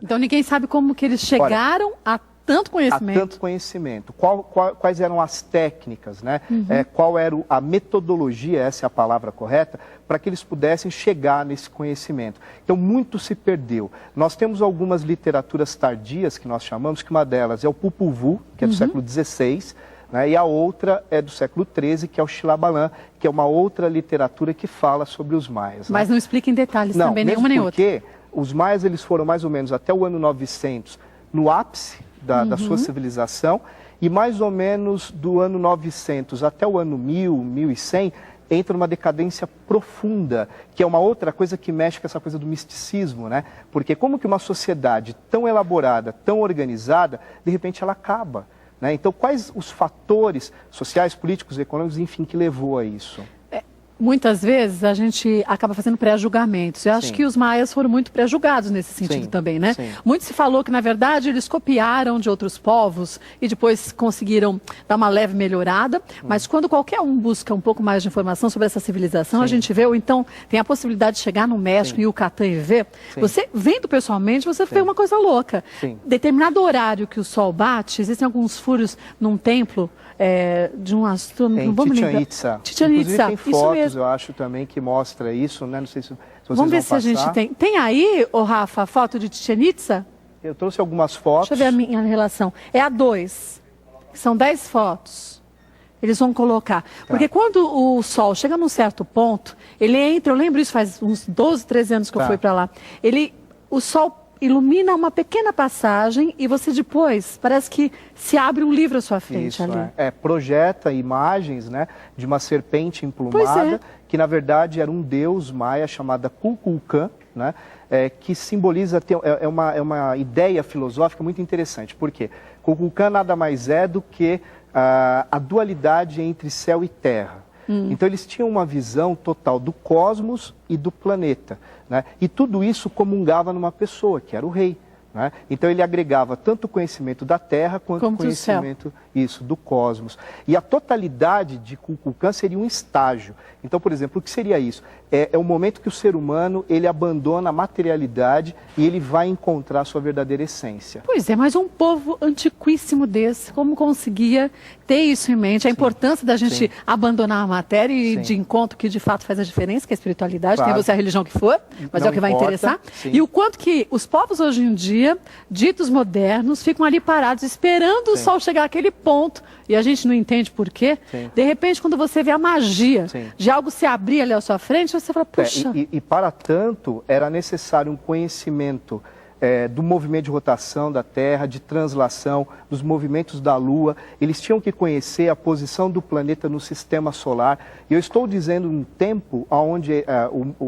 Então ninguém sabe como que eles chegaram a tanto conhecimento. A tanto conhecimento. Quais eram as técnicas, né? Qual era a metodologia, essa é a palavra correta, para que eles pudessem chegar nesse conhecimento. Então, muito se perdeu. Nós temos algumas literaturas tardias, que nós chamamos, que uma delas é o Popol Vuh, que é do século XVI, né? E a outra é do século XIII, que é o Shilabhalan, que é uma outra literatura que fala sobre os maias. Mas não explica em detalhes não, também nenhuma nem outra. Porque os maias eles foram mais ou menos até o ano 900 no ápice da sua civilização, e mais ou menos do ano 900 até o ano 1000, 1100, entra numa decadência profunda, que é uma outra coisa que mexe com essa coisa do misticismo, né? Porque como que uma sociedade tão elaborada, tão organizada, de repente ela acaba, né? Então, quais os fatores sociais, políticos, econômicos, enfim, que levou a isso? Muitas vezes a gente acaba fazendo pré-julgamentos. Eu acho que os maias foram muito pré-julgados nesse sentido também, né? Muito se falou que, na verdade, eles copiaram de outros povos e depois conseguiram dar uma leve melhorada. Mas quando qualquer um busca um pouco mais de informação sobre essa civilização, a gente vê, ou então tem a possibilidade de chegar no México, em Yucatán e ver. Você, vendo pessoalmente, você vê uma coisa louca. Determinado horário que o sol bate, existem alguns furos num templo de um astrônomo. Em Chichén Itzá. Chichén Itzá. Tem fotos, eu acho, também, que mostra isso, né? Não sei se vocês vamos ver se a gente tem. Tem aí, Rafa, a foto de Chichén Itzá? Eu trouxe algumas fotos. Deixa eu ver a minha relação. É a 2. São 10 fotos. Eles vão colocar. Porque quando o sol chega num certo ponto, ele entra, eu lembro isso faz uns 12, 13 anos que eu fui para lá. O sol ilumina uma pequena passagem e você depois, parece que se abre um livro à sua frente. Isso, ali. Projeta imagens, né, de uma serpente emplumada, que na verdade era um deus maia chamado Kukulcán, né, que simboliza, é uma ideia filosófica muito interessante. Por quê? Kukulcán nada mais é do que a dualidade entre céu e terra. Então eles tinham uma visão total do cosmos e do planeta, né? E tudo isso comungava numa pessoa, que era o rei, né? Então ele agregava tanto o conhecimento da Terra quanto o conhecimento do cosmos. E a totalidade de Kukulcán seria um estágio. Então, por exemplo, o que seria isso? É o momento que o ser humano ele abandona a materialidade e ele vai encontrar a sua verdadeira essência. Pois é, mas um povo antiquíssimo desse, como conseguia ter isso em mente? A importância da gente abandonar a matéria e de encontro que de fato faz a diferença, que é a espiritualidade, tem você a religião que for, mas é o que vai interessar. E o quanto que os povos hoje em dia, ditos modernos, ficam ali parados, esperando o sol chegar àquele ponto, e a gente não entende por quê. De repente, quando você vê a magia de algo se abrir ali à sua frente, você fala, puxa... E para tanto, era necessário um conhecimento do movimento de rotação da Terra, de translação, dos movimentos da Lua. Eles tinham que conhecer a posição do planeta no sistema solar. E eu estou dizendo um tempo onde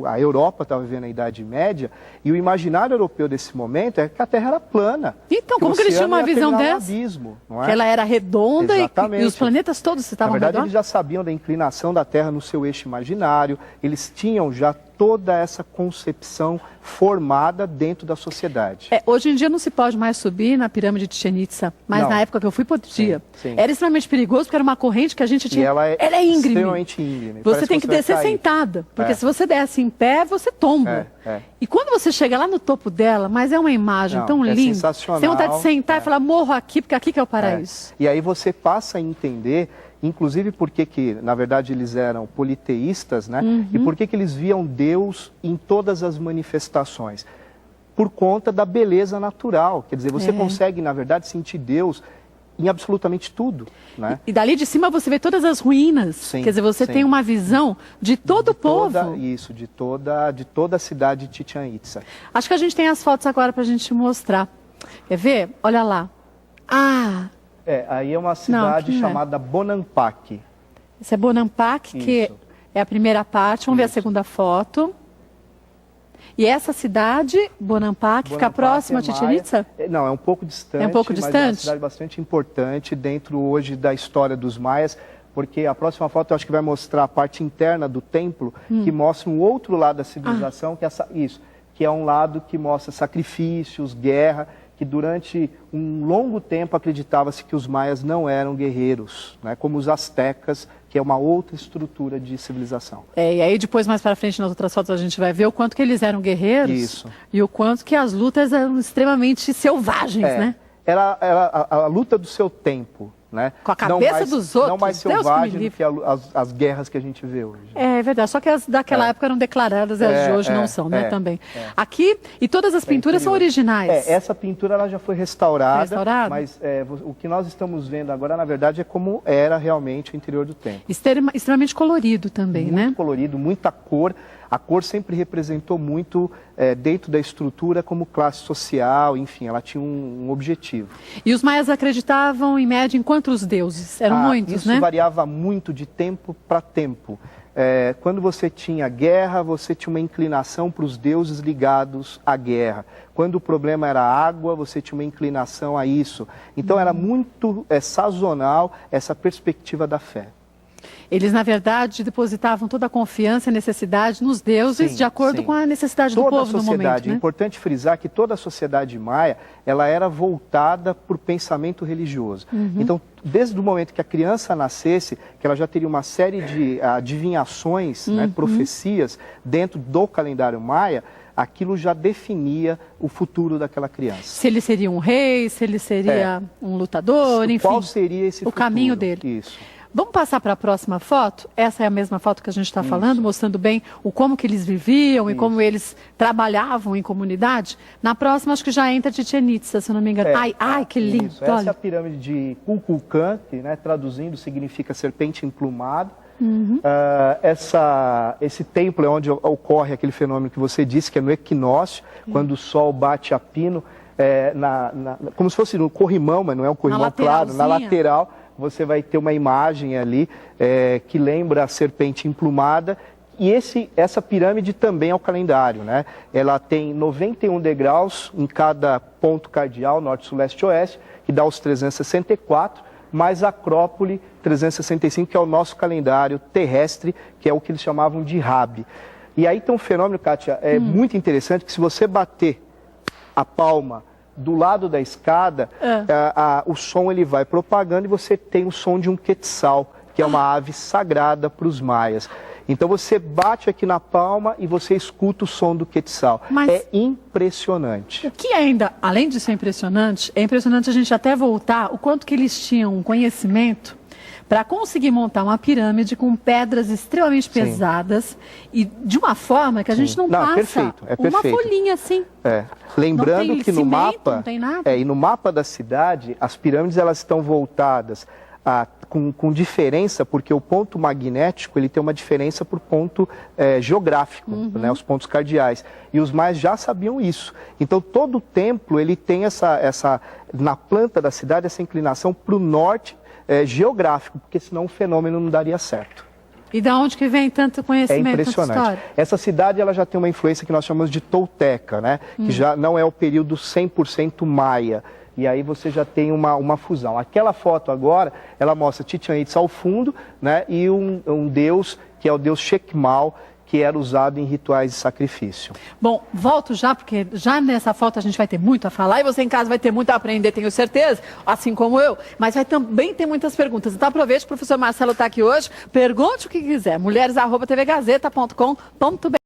a Europa estava vivendo a Idade Média, e o imaginário europeu desse momento é que a Terra era plana. Então, como que eles tinham uma visão dessa? Abismo, não é? Que ela era redonda e os planetas todos estavam redondos? Na verdade, eles já sabiam da inclinação da Terra no seu eixo imaginário, eles tinham já toda essa concepção formada dentro da sociedade. Hoje em dia não se pode mais subir na pirâmide de Chichén Itzá, mas na época que eu fui, podia. Era extremamente perigoso, porque era uma corrente que a gente tinha... E ela é íngreme. Extremamente íngreme. Você tem que descer sentada, porque se você desce em pé, você tomba. E quando você chega lá no topo dela, mas é uma imagem tão linda, sensacional. você tem vontade de sentar e falar, morro aqui, porque aqui que é o paraíso. E aí você passa a entender... Inclusive porque que, na verdade, eles eram politeístas, né? E por que eles viam Deus em todas as manifestações? Por conta da beleza natural. Quer dizer, você consegue, na verdade, sentir Deus em absolutamente tudo, né? E dali de cima você vê todas as ruínas. Quer dizer, você tem uma visão de todo o povo. Isso, de toda a cidade de Chichén Itzá. Acho que a gente tem as fotos agora para a gente mostrar. Quer ver? Olha lá. Aí é uma cidade chamada Bonampak. Esse é Bonampak, que é a primeira parte. Vamos ver a segunda foto. E essa cidade, Bonampak, fica próxima a Chichén Itzá? Não, é um pouco distante. É um pouco distante? Mas é uma cidade bastante importante dentro hoje da história dos maias, porque a próxima foto eu acho que vai mostrar a parte interna do templo, que mostra um outro lado da civilização, que é um lado que mostra sacrifícios, guerra, que que durante um longo tempo acreditava-se que os maias não eram guerreiros, né, como os astecas, que é uma outra estrutura de civilização. E aí depois, mais para frente, nas outras fotos, a gente vai ver o quanto que eles eram guerreiros. Isso. E o quanto que as lutas eram extremamente selvagens, né? Era a luta do seu tempo, né? Com a cabeça dos outros. Não mais selvagem do que as guerras que a gente vê hoje. É verdade, só que as daquela época eram declaradas e as de hoje não são, né, também. Aqui, e todas as pinturas são originais. Essa pintura ela já foi restaurada, mas o que nós estamos vendo agora, na verdade, é como era realmente o interior do templo. Extremamente colorido também, né? Muito colorido, muita cor. A cor sempre representou muito dentro da estrutura como classe social, enfim, ela tinha um objetivo. E os maias acreditavam, em média, em quantos deuses? Eram muitos, né? Isso variava muito de tempo para tempo. Quando você tinha guerra, você tinha uma inclinação para os deuses ligados à guerra. Quando o problema era água, você tinha uma inclinação a isso. Então era muito sazonal essa perspectiva da fé. Eles, na verdade, depositavam toda a confiança e necessidade nos deuses, de acordo com a necessidade do povo no momento, né? É importante frisar que toda a sociedade maia, ela era voltada por pensamento religioso. Então, desde o momento que a criança nascesse, que ela já teria uma série de adivinhações, né, profecias dentro do calendário maia, aquilo já definia o futuro daquela criança. Se ele seria um rei, se ele seria um lutador, enfim. Qual seria esse futuro? Caminho dele. Isso. Vamos passar para a próxima foto? Essa é a mesma foto que a gente está falando, mostrando bem como que eles viviam e como eles trabalhavam em comunidade. Na próxima, acho que já entra Chichén Itzá, se eu não me engano. Ai, que lindo! Isso. Essa é a pirâmide de Kukulcán, que, né, traduzindo, significa serpente emplumada. Esse templo é onde ocorre aquele fenômeno que você disse, que é no equinócio, quando o sol bate a pino, como se fosse no corrimão, mas não é um corrimão claro, na lateral. Você vai ter uma imagem ali que lembra a serpente emplumada. E essa pirâmide também é o calendário, né? Ela tem 91 degraus em cada ponto cardeal, norte, sul, leste e oeste, que dá os 364, mais a Acrópole 365, que é o nosso calendário terrestre, que é o que eles chamavam de Rabi. E aí tem um fenômeno, Kátia, muito interessante, que se você bater a palma do lado da escada, o som ele vai propagando e você tem o som de um quetzal, que é uma ave sagrada para os maias. Então você bate aqui na palma e você escuta o som do quetzal. É impressionante. O que ainda, além de ser impressionante, é impressionante a gente até voltar o quanto que eles tinham um conhecimento para conseguir montar uma pirâmide com pedras extremamente pesadas e de uma forma que a gente não passa uma folhinha assim. Lembrando que no mapa, não tem nada. E no mapa da cidade, as pirâmides elas estão voltadas com diferença, porque o ponto magnético ele tem uma diferença por ponto geográfico, né, os pontos cardeais. E os maias já sabiam isso. Então todo o templo ele tem na planta da cidade essa inclinação para o norte geográfico, porque senão o fenômeno não daria certo. E da onde que vem tanto conhecimento? É impressionante. Essa cidade ela já tem uma influência que nós chamamos de tolteca, né? Que já não é o período 100% maia. E aí você já tem uma fusão. Aquela foto agora, ela mostra Chichén Itzá ao fundo, né? E um deus, que é o deus Xecmal, que era usado em rituais de sacrifício. Bom, volto já, porque já nessa foto a gente vai ter muito a falar e você em casa vai ter muito a aprender, tenho certeza, assim como eu, mas vai também ter muitas perguntas. Então aproveite, o professor Marcelo está aqui hoje, pergunte o que quiser, mulheres@tvgazeta.com.br.